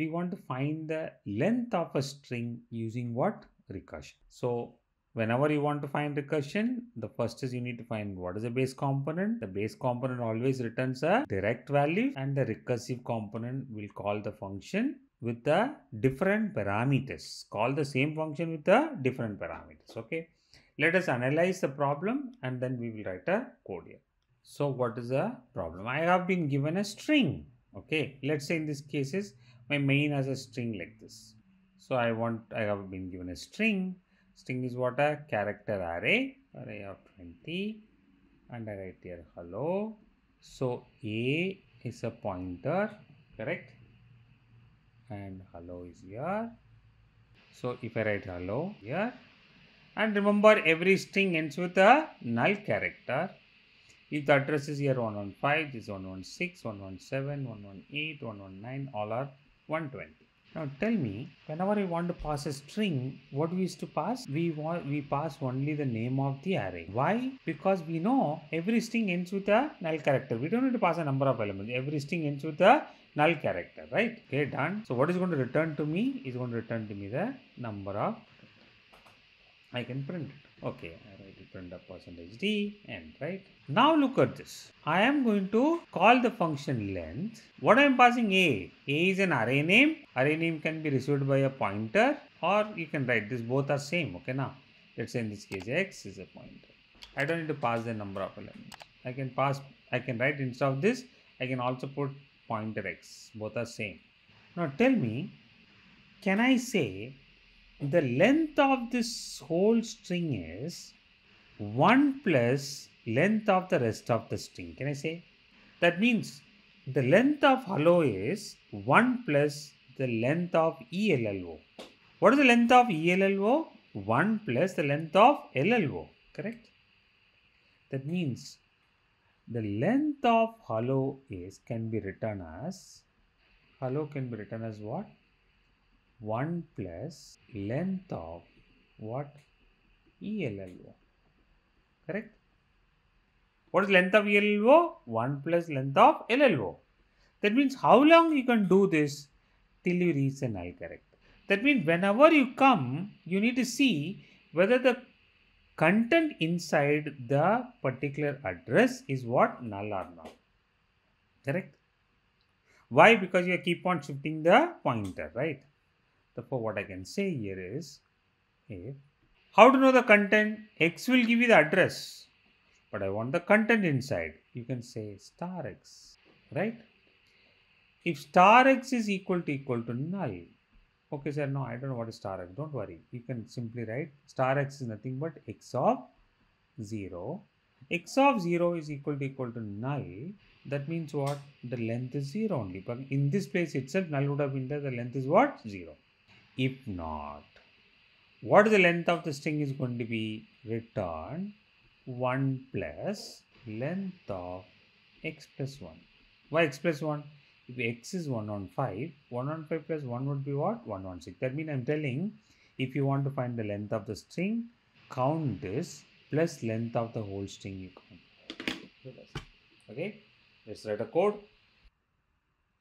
we want to find the length of a string using what? Recursion. So whenever you want to find recursion, the first is you need to find what is the base component. The base component always returns a direct value, and the recursive component will call the function with the different parameters. Call the same function with the different parameters. Okay. Let us analyze the problem and then we will write a code here. So what is the problem? I have been given a string. Okay. Let's say in this cases, my main has a string like this. So I have been given a string. String is what? A character array of 20, and I write here hello. So A is a pointer, correct? And hello is here. So if I write hello here, and remember every string ends with a null character. If the address is here 115, this is 116, 117, 118, 119, all are 120. Now tell me, whenever I want to pass a string, what we used to pass? We pass only the name of the array. Why? Because we know every string ends with a null character. We don't need to pass a number of elements. Every string ends with a null character, right? Okay, done. So what is going to return to me? Is going to return to me the number of. I can print it. Okay, I write it print a %d and right. Now look at this. I am going to call the function length. What I am passing A? A is an array name. Array name can be received by a pointer, or you can write this, both are same. Okay, now let's say in this case x is a pointer. I don't need to pass the number of elements. I can write instead of this, I can also put pointer x. Both are same. Now tell me, can I say the length of this whole string is 1 plus length of the rest of the string? Can I say? That means the length of hello is 1 plus the length of ELLO. What is the length of ELLO? 1 plus the length of LLO. Correct? That means the length of hello can be written as what? 1 plus length of what? ELLO. Correct? What is length of ELLO? 1 plus length of LLO. That means how long you can do this till you reach a null character. That means whenever you come, you need to see whether the content inside the particular address is what? Null or not. Correct? Why? Because you keep on shifting the pointer, right? Therefore, what I can say here is, if how to know the content? X will give you the address, but I want the content inside. You can say star x, right? If star x is equal to null, okay, sir, no, I don't know what is star x. Don't worry. You can simply write star x is nothing but x of 0. X of 0 is equal to null. That means what? The length is 0 only. But in this place itself, null would have been there. The length is what? 0. If not, what is the length of the string is going to be? Return 1 plus length of x plus 1. Why x plus 1? If x is 115, 115 plus 1 would be what? 116. That means I am telling, if you want to find the length of the string, count this plus length of the whole string you count. Okay, let's write a code.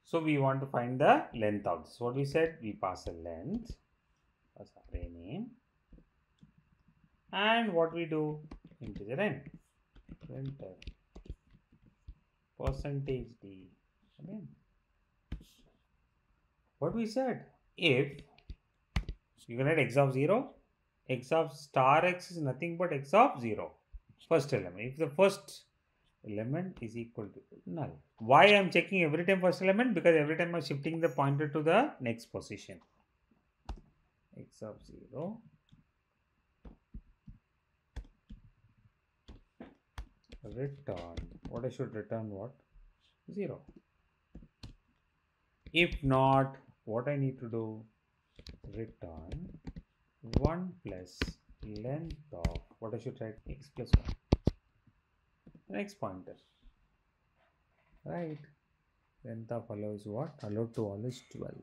So we want to find the length of this. What we said, we pass a length, pass array name, and what we do? Integer n, enter %d. Again, what we said, if you can write x of 0, x of star x is nothing but x of 0, first element. If the first element is equal to null. Why I am checking every time first element? Because every time I am shifting the pointer to the next position. X of 0. Return. What I should return? What? 0. If not, what I need to do? Return 1 plus length of, what I should write? X plus 1. Next pointer, right? Length of hello is what? Hello to all is 12.